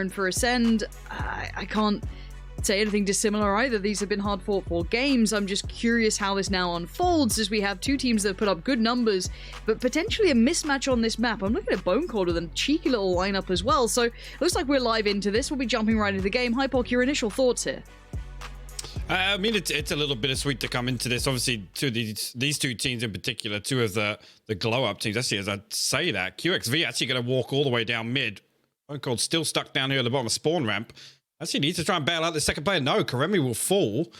And for Acend, I can't say anything dissimilar either. These have been hard fought for games. I'm just curious how this now unfolds as we have two teams that have put up good numbers, but potentially a mismatch on this map. I'm looking at Bone Cold with a cheeky little lineup as well, so it looks like we're live into this. We'll be jumping right into the game. Hypoc, your initial thoughts here? I mean, it's a little bittersweet to come into this. Obviously, these two teams in particular, two of the glow-up teams. Actually, as I say that, QXV actually going to walk all the way down mid. Bone Cold still stuck down here at the bottom of spawn ramp. Actually needs to try and bail out the second player. No, Karemi will fall.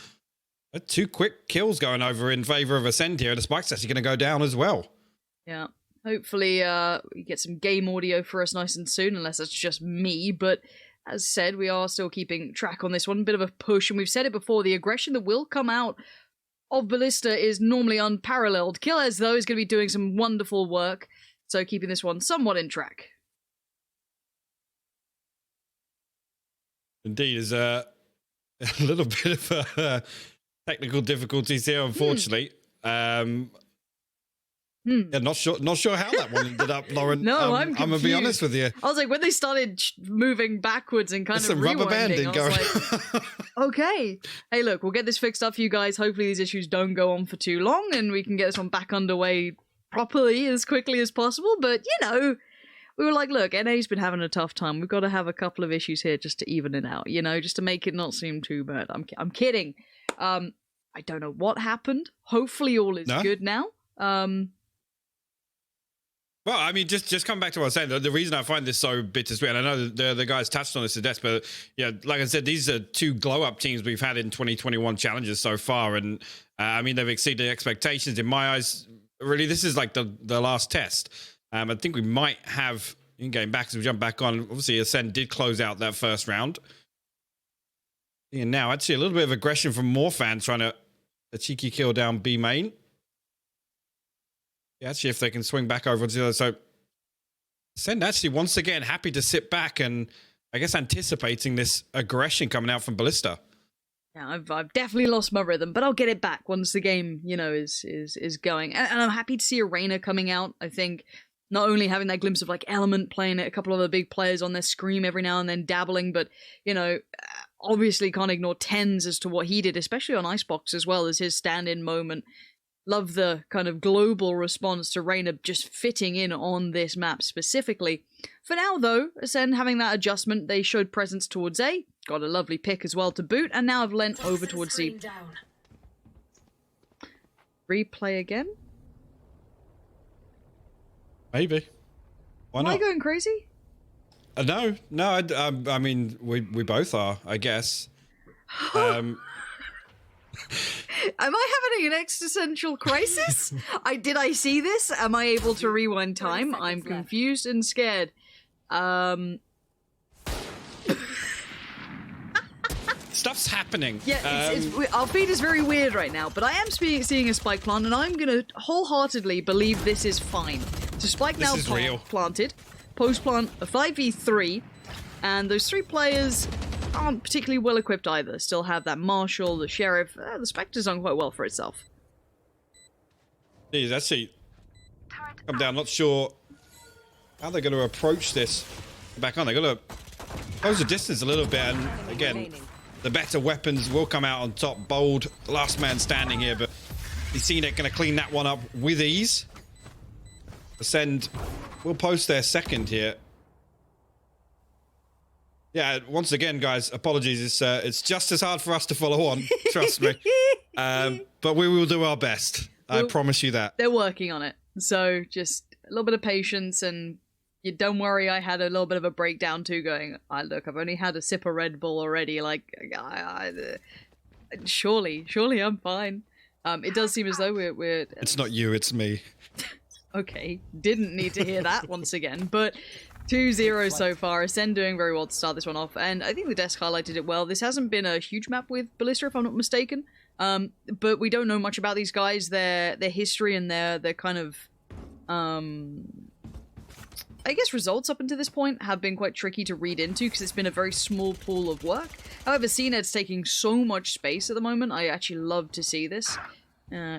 Two quick kills going over in favor of Acend here. The spike's actually going to go down as well. Yeah. Hopefully we get some game audio for us nice and soon, unless it's just me. But as said, we are still keeping track on this one. Bit of a push, and we've said it before, the aggression that will come out of Ballista is normally unparalleled. Killers, though, is going to be doing some wonderful work, so keeping this one somewhat in track. Indeed, there's a little bit of technical difficulties here, unfortunately. Yeah, not sure how that one ended up, Lauren. No, I'm confused. I'm gonna be honest with you. I was like, when they started moving backwards and kind of some rubber banding going. Like, okay, hey, look, we'll get this fixed up for you guys. Hopefully, these issues don't go on for too long, and we can get this one back underway properly as quickly as possible. But you know, we were like, look, NA's been having a tough time. We've got to have a couple of issues here just to even it out, you know, just to make it not seem too bad. I'm kidding. I don't know what happened. Hopefully all is good now. Well, I mean, just come back to what I was saying. The reason I find this so bittersweet, and I know the guys touched on this to death, but yeah, like I said, these are two glow-up teams we've had in 2021 challenges so far, and I mean, they've exceeded expectations in my eyes. Really, this is like the last test. I think we might have in-game back as we jump back on. Obviously, Acend did close out that first round. And now, actually, a little bit of aggression from more fans trying to a cheeky kill down B main. Yeah, actually, if they can swing back over to the other. So, Acend actually, once again, happy to sit back and, I guess, anticipating this aggression coming out from Ballista. Yeah, I've definitely lost my rhythm, but I'll get it back once the game, you know, is going. And I'm happy to see Arena coming out. I think not only having that glimpse of like Element playing it, a couple of the big players on their Scream every now and then dabbling, but you know, obviously can't ignore Tens as to what he did, especially on Icebox as well as his stand-in moment. Love the kind of global response to Reyna just fitting in on this map specifically. For now, though, Acend having that adjustment, they showed presence towards A, got a lovely pick as well to boot, and now have lent over towards C. Replay again? Maybe. Why not? Am I going crazy? No. I mean, we both are, I guess. Am I having an existential crisis? Did I see this? Am I able to rewind time? I'm confused and scared. Stuff's happening. Yeah, our feed is very weird right now, but I am seeing a spike plant, and I'm going to wholeheartedly believe this is fine. So spike now planted, post plant a 5v3, and those three players aren't particularly well equipped either. Still have that Marshal, the Sheriff. The Spectre's done quite well for itself. Geez, actually, come down. Not sure how they're going to approach this. Back on, they're going to close the distance a little bit, and again, the better weapons will come out on top. Bold, the last man standing here, but you've seen it, going to clean that one up with ease. Acend will post their second here. Yeah, once again, guys, apologies. It's just as hard for us to follow on, trust me. But we will do our best. I promise you that. They're working on it. So just a little bit of patience, and you don't worry, I had a little bit of a breakdown too going, look, I've only had a sip of Red Bull already. Like, surely I'm fine. It does seem as though we're It's not you, it's me. Okay, didn't need to hear that once again, but 2-0 so far. Acend doing very well to start this one off, and I think the desk highlighted it well. This hasn't been a huge map with Ballista, if I'm not mistaken, but we don't know much about these guys, their history, and their kind of, I guess results up until this point have been quite tricky to read into because it's been a very small pool of work. However, CNED's taking so much space at the moment. I actually love to see this.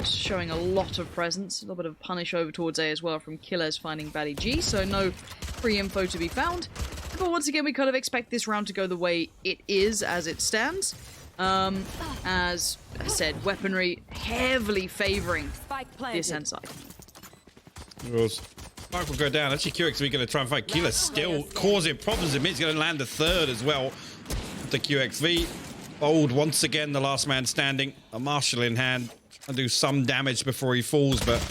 Showing a lot of presence, a little bit of punish over towards A as well from Killers finding Batty G, so no free info to be found. But once again, we kind of expect this round to go the way it is as it stands. As I said, weaponry heavily favoring the Acend side. Spike will go down. Actually, QXV going to try and fight Keeler, still causing problems. He's going to land a third as well. The QXV. Bold once again, the last man standing. A Marshall in hand. Trying to do some damage before he falls, but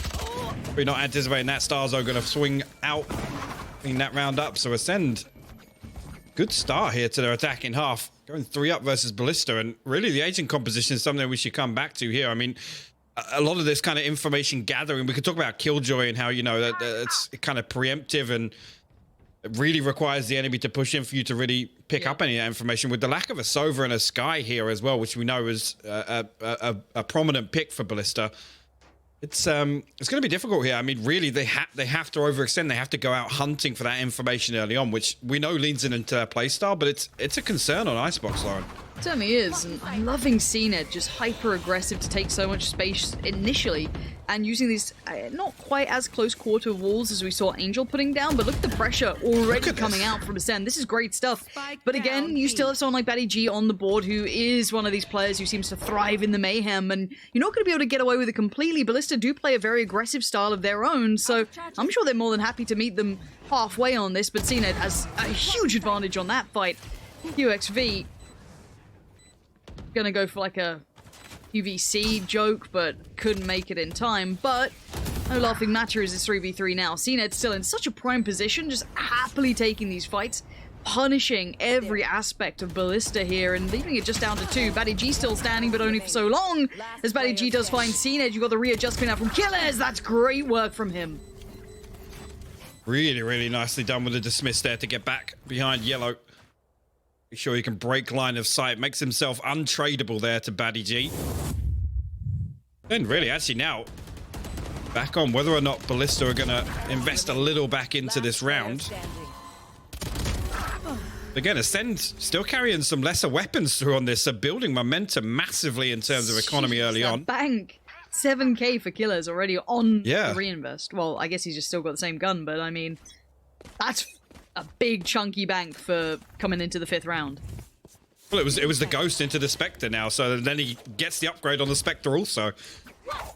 we're not anticipating that. Starzo going to swing out, clean that round up. So Acend, good start here to their attacking half. Going 3 up versus Ballista, and really the agent composition is something we should come back to here. I mean, a lot of this kind of information gathering, we could talk about Killjoy and how, you know, that it's kind of preemptive and it really requires the enemy to push in for you to really pick up any of that information. With the lack of a Sova and a Sky here as well, which we know is a prominent pick for Ballista, it's going to be difficult here. I mean, really, they have to overextend. They have to go out hunting for that information early on, which we know leans into their playstyle, but it's a concern on Icebox, Lauren. It certainly is, and I'm loving CNED just hyper-aggressive to take so much space initially, and using these not quite as close quarter walls as we saw Angel putting down, but look at the pressure already coming out from Acend. This is great stuff. But again, you still have someone like Batty G on the board who is one of these players who seems to thrive in the mayhem, and you're not going to be able to get away with it completely. Ballista do play a very aggressive style of their own, so I'm sure they're more than happy to meet them halfway on this, but CNED has a huge advantage on that fight. QXV gonna go for like a UVC joke, but couldn't make it in time. But no laughing matter as it's 3v3 now. CNED's still in such a prime position, just happily taking these fights, punishing every aspect of Ballista here and leaving it just down to 2. Batty G still standing, but only for so long. As Batty G does find CNED, you've got the readjustment out from Killers. That's great work from him. Really, really nicely done with the dismiss there to get back behind Yellow. Make sure he can break line of sight. Makes himself untradeable there to Batty G. And really, actually now, back on whether or not Ballista are going to invest a little back into this round. Again, Acend still carrying some lesser weapons through on this, so building momentum massively in terms of economy early on. Bank! 7k for Killers already on the reinvest. Well, I guess he's just still got the same gun, but I mean, that's a big chunky bank for coming into the 5th round. Well, it was the Ghost into the Spectre now, so then he gets the upgrade on the Spectre also.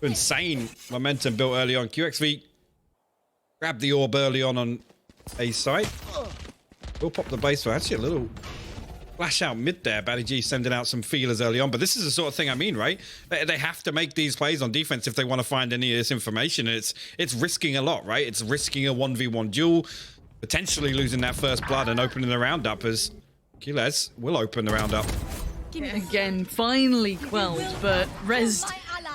Insane momentum built early on. QXV grabbed the orb early on A site. We'll pop the base for actually a little flash out mid there. Batty G sending out some feelers early on, but this is the sort of thing I mean, right? They have to make these plays on defense if they want to find any of this information, and it's risking a lot, right? It's risking a 1v1 duel, potentially losing that first blood and opening the round up as Quilez will open the round up. Again, finally quelled, but Rez,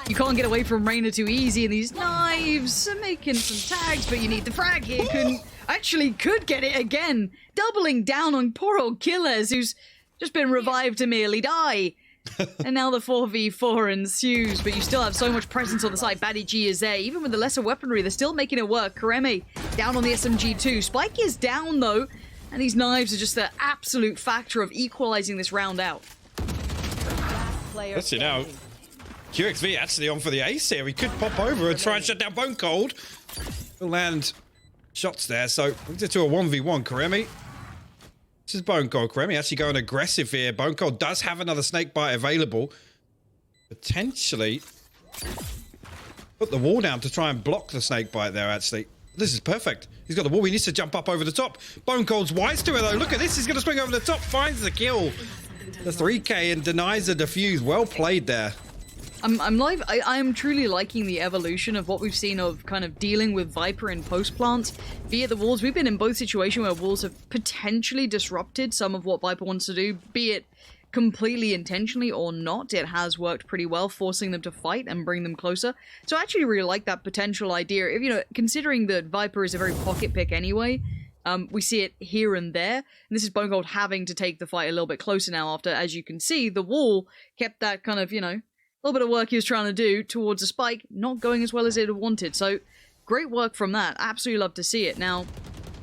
you can't get away from Reyna too easy, and these knives are making some tags, but you need the frag here. Could get it again, doubling down on poor old Quilez, who's just been revived to merely die. And now the 4v4 ensues, but you still have so much presence on the side. Batty G is there. Even with the lesser weaponry, they're still making it work. Kareme down on the SMG2. Spike is down, though, and these knives are just the absolute factor of equalizing this round out. That's it now. QXV actually on for the ace here. He could pop over and try and shut down Bone Cold. He'll land shots there, so brings it to a 1v1. Kareme. This is Bone Cold. Kareme actually going aggressive here. Bone Cold does have another snake bite available. Potentially put the wall down to try and block the snake bite there, actually. This is perfect. He's got the wall. He needs to jump up over the top. Bone Cold's wise to it, though. Look at this. He's going to swing over the top. Finds the kill. The 3K and denies the defuse. Well played there. I'm truly liking the evolution of what we've seen of kind of dealing with Viper in post-plant via the walls. We've been in both situations where walls have potentially disrupted some of what Viper wants to do, be it completely intentionally or not. It has worked pretty well, forcing them to fight and bring them closer. So I actually really like that potential idea. If, you know, considering that Viper is a very pocket pick anyway, we see it here and there. And this is Bone Cold having to take the fight a little bit closer now after, as you can see, the wall kept that kind of, you know, a little bit of work he was trying to do towards a spike, not going as well as it had wanted. So, great work from that. Absolutely love to see it. Now,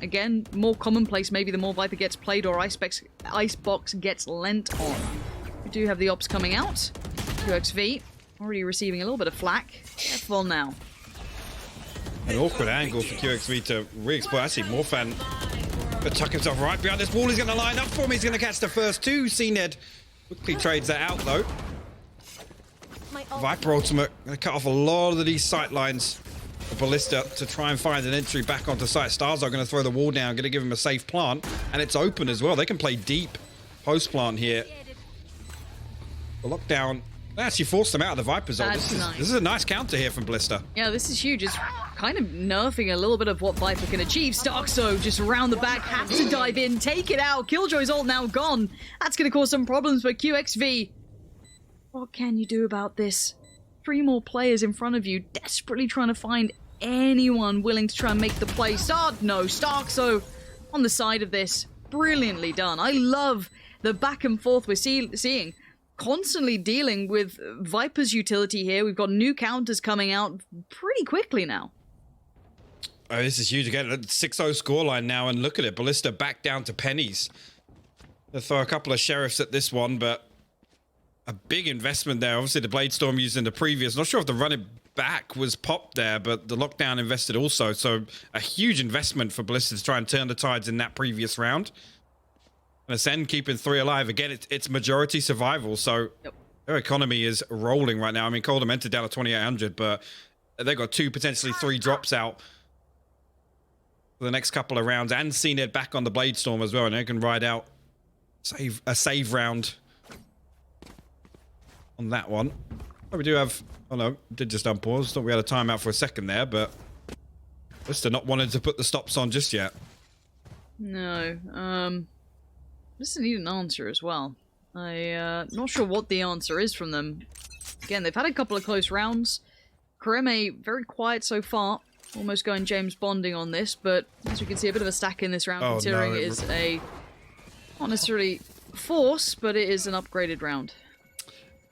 again, more commonplace maybe the more Viper gets played or Icebox gets lent on. We do have the ops coming out. QXV already receiving a little bit of flack. Careful now. An awkward angle for QXV to re-exploit. Actually, Morphan Viper tuck himself right behind this wall. He's going to line up for him. He's going to catch the first two. Acend quickly trades that out, though. Viper ultimate going to cut off a lot of these sight lines for Ballista to try and find an entry back onto site. Stars are going to throw the wall down, going to give him a safe plant, and it's open as well. They can play deep post plant here. The lockdown, they actually forced them out of the Viper zone. This is a nice counter here from Ballista. Yeah, this is huge. It's kind of nerfing a little bit of what Viper can achieve. Starkso just around the back, has to dive in, take it out. Killjoy's ult now gone. That's going to cause some problems for QXV. What can you do about this? 3 more players in front of you, desperately trying to find anyone willing to try and make the play. Starkso on the side of this. Brilliantly done. I love the back and forth we're seeing. Constantly dealing with Viper's utility here. We've got new counters coming out pretty quickly now. Oh, this is huge again. 6-0 scoreline now, and look at it. Ballista back down to pennies. They'll throw a couple of sheriffs at this one, but a big investment there. Obviously, the Bladestorm used in the previous. Not sure if the run it back was popped there, but the lockdown invested also. So a huge investment for Ballista to try and turn the tides in that previous round. And Acend keeping 3 alive. Again, it's majority survival, so their economy is rolling right now. I mean, Coldham entered down to 2,800, but they've got 2, potentially 3 drops out for the next couple of rounds. And Acend back on the Bladestorm as well, and they can ride out a save round on that one. Oh, we do have... Oh, no, did just unpause. Thought we had a timeout for a second there, but Ballista not wanting to put the stops on just yet. No, Ballista need an answer as well. Not sure what the answer is from them. Again, they've had a couple of close rounds. Kareme, very quiet so far. Almost going James Bonding on this, but as we can see, a bit of a stack in this round, considering it is a... not necessarily force, but it is an upgraded round.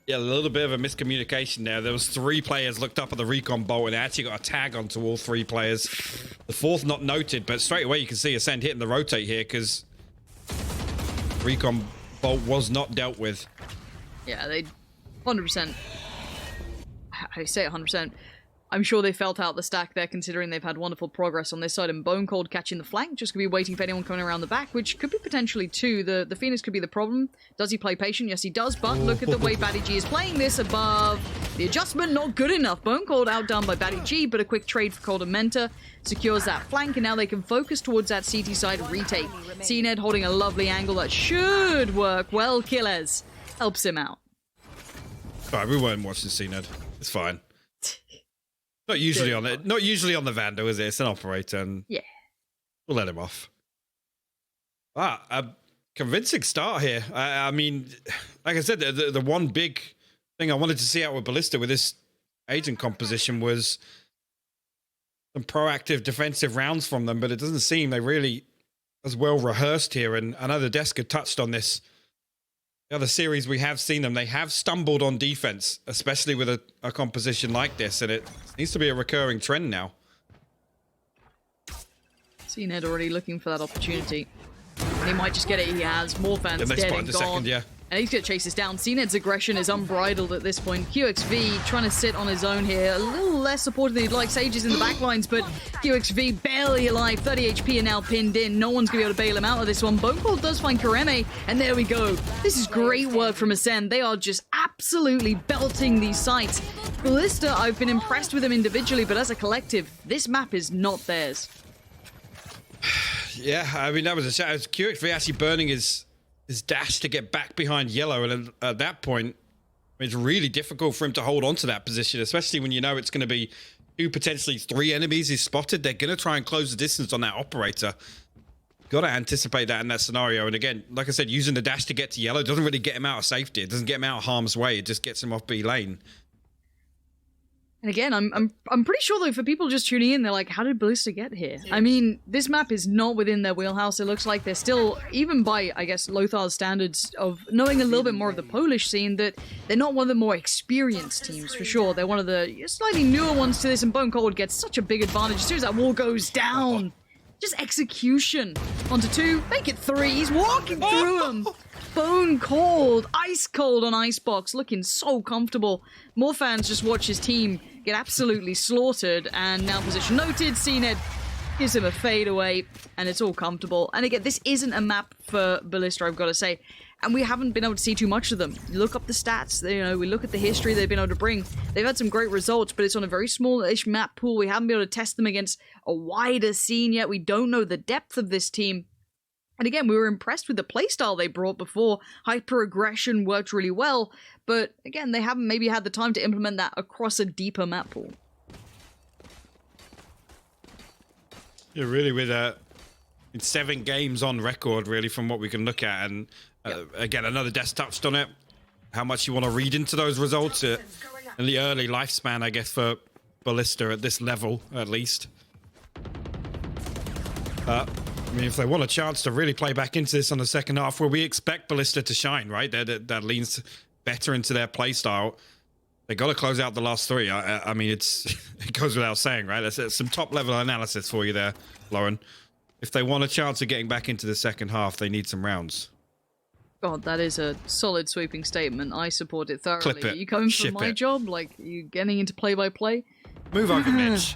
Yeah, a little bit of a miscommunication there. There was 3 players looked up at the recon bolt, and they actually got a tag onto all 3 players. The 4th not noted, but straight away you can see Acend hitting the rotate here, because recon bolt was not dealt with. Yeah, they 100%. I say 100%. I'm sure they felt out the stack there, considering they've had wonderful progress on this side, and Bone Cold catching the flank, just gonna be waiting for anyone coming around the back, which could be potentially 2. The Phoenix could be the problem. Does he play patient? Yes, he does, but look at the way Batty G is playing this above. The adjustment, not good enough. Bone Cold outdone by Batty G, but a quick trade for Cold and Menta secures that flank, and now they can focus towards that CT side retake. Acend holding a lovely angle that should work well. Killers helps him out. Alright, we weren't watching Acend. It's fine. Not usually on it. Not usually on the Vandal, is it? It's an operator, and yeah, we'll let him off. A convincing start here. I mean, like I said, the one big thing I wanted to see out with Ballista with this agent composition was some proactive defensive rounds from them, but it doesn't seem they really as well rehearsed here. And I know the desk had touched on this. The other series we have seen them, they have stumbled on defense, especially with a composition like this, and it needs to be a recurring trend now. Acend already looking for that opportunity. And he might just get it. He has more fans dead and gone. Second, yeah. And he's going to chase this down. Acend's aggression is unbridled at this point. QXV trying to sit on his own here. A little less supported than he'd like. Sage is in the backlines, but QXV barely alive. 30 HP and now pinned in. No one's going to be able to bail him out of this one. Bonecall does find Kareme, and there we go. This is great work from Acend. They are just absolutely belting these sites. Ballista, I've been impressed with them individually, but as a collective, this map is not theirs. Yeah, I mean, that was a shot. It was QXV actually burning his dash to get back behind yellow, and at that point, it's really difficult for him to hold on to that position, especially when you know it's going to be 2, potentially 3 enemies he's spotted. They're going to try and close the distance on that operator. Got to anticipate that in that scenario. And again, like I said, using the dash to get to yellow doesn't really get him out of safety. It doesn't get him out of harm's way. It just gets him off B lane. And again, I'm pretty sure though, for people just tuning in, they're like, how did Ballista get here? I mean, this map is not within their wheelhouse. It looks like they're still, even by, I guess, Lothar's standards of knowing a little bit more of the Polish scene, that they're not one of the more experienced teams, for sure. They're one of the slightly newer ones to this, and Bone Cold gets such a big advantage. As soon as that wall goes down, just execution. Onto 2, make it 3. He's walking through them. Bone Cold, ice cold on Icebox, looking so comfortable. More fans just watch his team get absolutely slaughtered, and now position noted. Acend gives him a fadeaway, and it's all comfortable. And again, this isn't a map for Ballista, I've got to say. And we haven't been able to see too much of them. You look up the stats, you know, we look at the history they've been able to bring. They've had some great results, but it's on a very small-ish map pool. We haven't been able to test them against a wider scene yet. We don't know the depth of this team. And again, we were impressed with the playstyle they brought before. Hyper-aggression worked really well, but again, they haven't maybe had the time to implement that across a deeper map pool. Yeah, really, with 7 games on record, really, from what we can look at, and again, another Death touched on it. How much you want to read into those results in the early lifespan, I guess, for Ballista at this level, at least. I mean, if they want a chance to really play back into this on the second half, where we expect Ballista to shine, right? That leans better into their play style. They got to close out the last 3. I mean, it goes without saying, right? That's some top-level analysis for you there, Lauren. If they want a chance of getting back into the second half, they need some rounds. God, that is a solid sweeping statement. I support it thoroughly. Clip it. Are you coming for Ship my it. job? Like, are you getting into play-by-play? Move over, Mitch.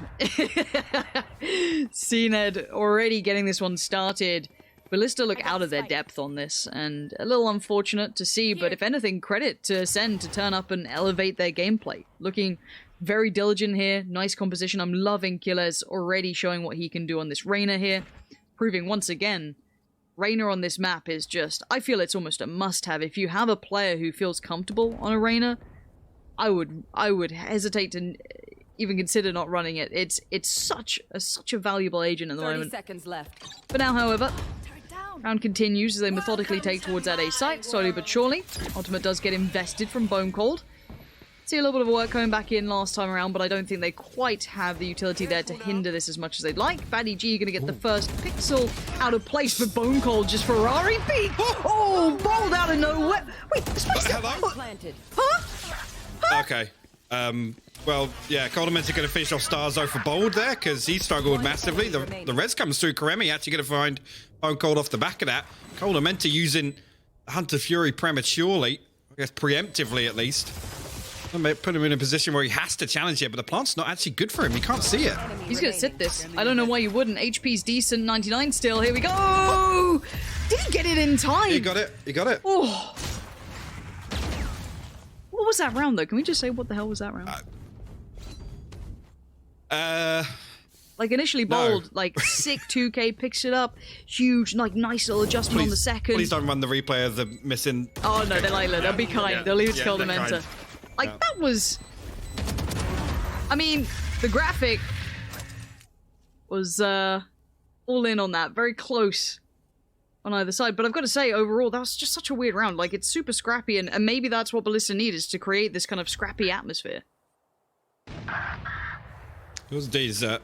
CNED already getting this one started. Ballista look out of their depth on this, and a little unfortunate to see, but if anything, credit to Acend to turn up and elevate their gameplay. Looking very diligent here, nice composition. I'm loving Killes already showing what he can do on this Reyna here, proving once again, Reyna on this map is just, I feel it's almost a must-have. If you have a player who feels comfortable on a Reyna, I would hesitate to even consider not running it. It's such a valuable agent at the 30 moment. seconds left. For now, however, round continues as they methodically take towards that A site, slowly but surely. Ultimate does get invested from Bone Cold. See a little bit of work coming back in last time around, but I don't think they quite have the utility there to hinder this as much as they'd like. Batty G gonna get the first pixel out of place for Bone Cold, just Ferrari peak. Oh, balled out of nowhere. Wait, Hello? Planted. Huh? Okay. Well, yeah, Coldement's going to finish off Starzo for Bold there, because he struggled massively. The res comes through. Karemi actually going to find Bone Cold off the back of that. Coldementa using Hunter Fury prematurely, I guess preemptively at least. Put him in a position where he has to challenge it, but the plant's not actually good for him. He can't see it. He's gonna sit this. I don't know why you wouldn't. HP's decent, 99 still. Here we go! Did he get it in time? He got it. He got it. Oh. What was that round, though? Can we just say what the hell was that round? Like, initially Bold, like, sick 2K, picks it up. Huge, like, nice little adjustment on the second. Please don't run the replay of the missing... Oh, no, they're like, they'll be kind. Yeah. They'll leave it to Yeah, Coldementa. they're kind. Like, that was... I mean, the graphic was all in on that. Very close on either side. But I've got to say, overall, that was just such a weird round. Like, it's super scrappy, and maybe that's what Ballista need, is to create this kind of scrappy atmosphere. Those days, the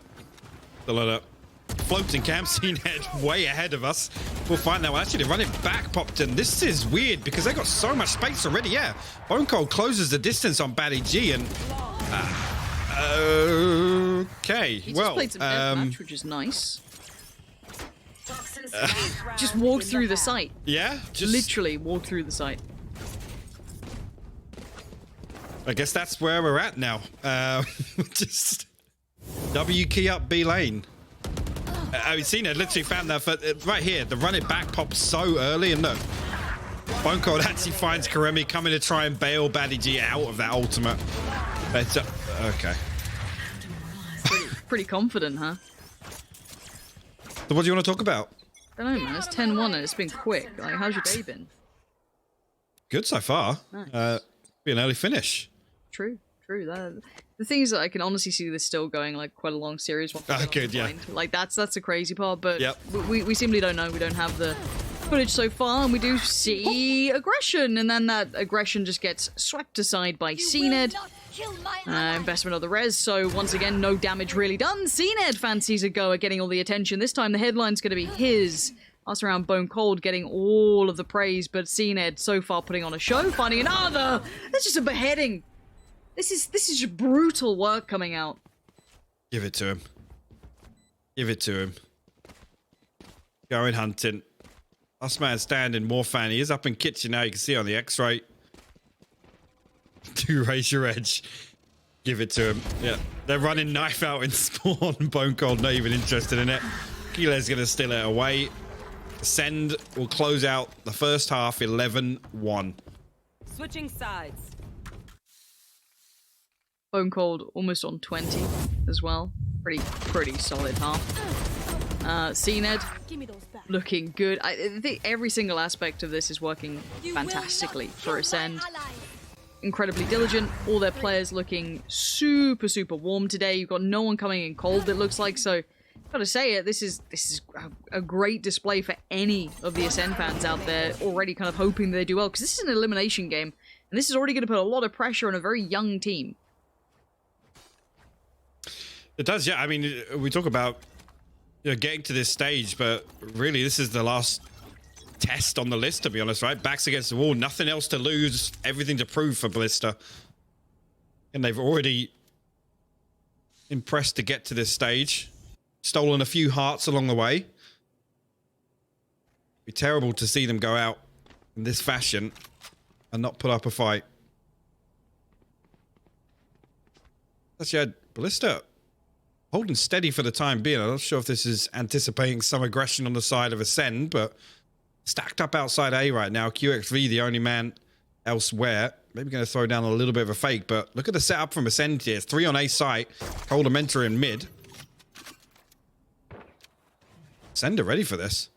floating camp scene head way ahead of us. We'll find that one. Actually, they're running back, Popton. This is weird because they got so much space already. Yeah, Bone Cold closes the distance on Batty G, and okay. He well, just played some deathmatch, which is nice. Just walked through the site. Yeah, just Literally walked through the site. I guess that's where we're at now. Just W key up B lane. I've seen it. Literally found that for, right here. The run it back pops so early, and look, Bone Cold actually finds Karemi coming to try and bail Batty G out of that ultimate. It's okay. Pretty confident, huh? So what do you want to talk about? I don't know, man. It's 10-1 and it's been quick. Like, how's your day been? Good so far. Nice. Be an early finish. True. The thing is that I can honestly see this still going like quite a long series. Good, yeah. Like that's the crazy part, but Yep. we simply don't know. We don't have the footage so far, and we do see aggression, and then that aggression just gets swept aside by CNED. Investment of the res, so once again, no damage really done. CNED fancies a go at getting all the attention. This time the headline's going to be his. Us around Bone Cold getting all of the praise, but CNED so far putting on a show, finding another. That's just a beheading. This is just brutal work coming out. Give it to him. Give it to him. Going hunting. Us man standing, more fan. He is up in kitchen now. You can see on the X-ray. Do raise your edge. give it to him. Yeah, they're running knife out in spawn. Bone Cold not even interested in it. Keeler's gonna steal it away. Acend will close out the first half 11-1. Switching sides. Bone Cold almost on 20 as well. Pretty solid half. Acend looking good. I think every single aspect of this is working fantastically for Acend. Incredibly diligent. All their players looking super warm today. You've got no one coming in cold, it looks like. So, gotta say it. This is a great display for any of the Acend fans out there. Already kind of hoping they do well, because this is an elimination game, and this is already going to put a lot of pressure on a very young team. It does, yeah. I mean, we talk about getting to this stage, but really, this is the last test on the list, to be honest, right? Backs against the wall, nothing else to lose, everything to prove for Ballista. And they've already impressed to get to this stage. Stolen a few hearts along the way. Be terrible to see them go out in this fashion and not put up a fight. Actually, Ballista holding steady for the time being. I'm not sure if this is anticipating some aggression on the side of Acend, but stacked up outside A right now. QXV, the only man elsewhere. Maybe going to throw down a little bit of a fake, but look at the setup from Acend here. It's 3 on A site. Cold Mentor in mid. Acend are ready for this.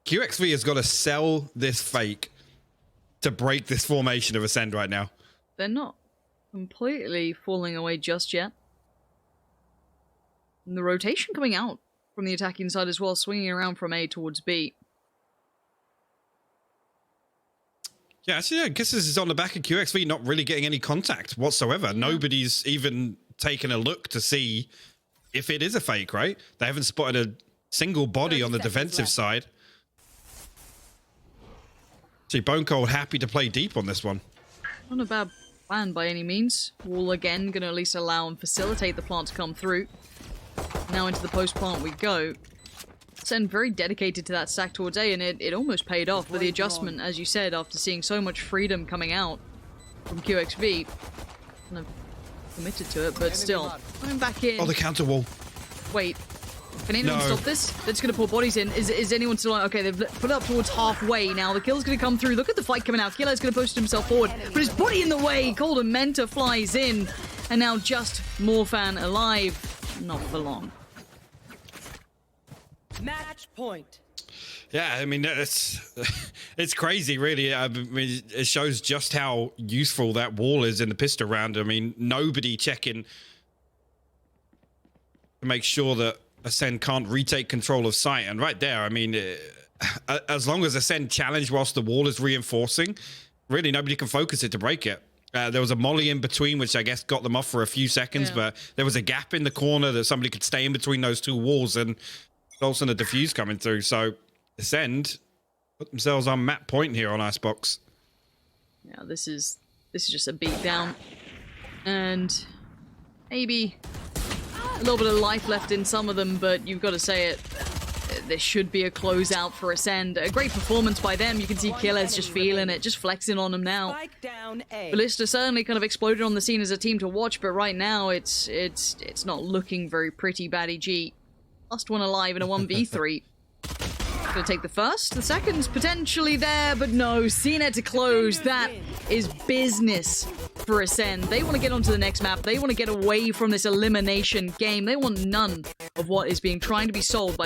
QXV has got to sell this fake to break this formation of Acend right now. They're not completely falling away just yet. And the rotation coming out from the attacking side as well, swinging around from A towards B. Yeah, actually, I guess this is on the back of QXV not really getting any contact whatsoever. Yeah. Nobody's even taken a look to see if it is a fake, right? They haven't spotted a single body on the defensive side. See, Bone Cold happy to play deep on this one. Not a bad plan by any means. Wall again, going to at least allow and facilitate the plant to come through. Now into the post plant we go. Acend very dedicated to that stack towards A, and it almost paid off with the adjustment, as you said, after seeing so much freedom coming out from QXV. Kind of committed to it, but still. Coming back in. Oh, the counter wall. Wait. Can anyone stop this? They're just going to pour bodies in. Is anyone still on? Okay, they've put it up towards halfway now. The kill's going to come through. Look at the fight coming out. Killer's going to post himself forward, but his body in the way. Cold Mentor flies in, and now just Morphan alive. Not for long. Match point. Yeah, I mean, it's crazy, really. I mean, it shows just how useful that wall is in the pistol round. I mean, nobody checking to make sure that Acend can't retake control of site. And right there, I mean, as long as Acend challenge whilst the wall is reinforcing, really nobody can focus it to break it. There was a molly in between, which I guess got them off for a few seconds, but there was a gap in the corner that somebody could stay in between those two walls, and also a diffuse coming through. So Acend put themselves on map point here on Icebox. Yeah, this is just a beatdown, and maybe a little bit of life left in some of them, but you've got to say it. There should be a closeout for Acend. A great performance by them. You can see Killer's just feeling it, just flexing on them now. Ballista certainly kind of exploded on the scene as a team to watch, but right now it's not looking very pretty. Batty G, last one alive in a 1v3. Gonna take the first, the second's potentially there, but no. CNET to close. That is business for Acend. They want to get onto the next map. They want to get away from this elimination game. They want none of what is being trying to be sold by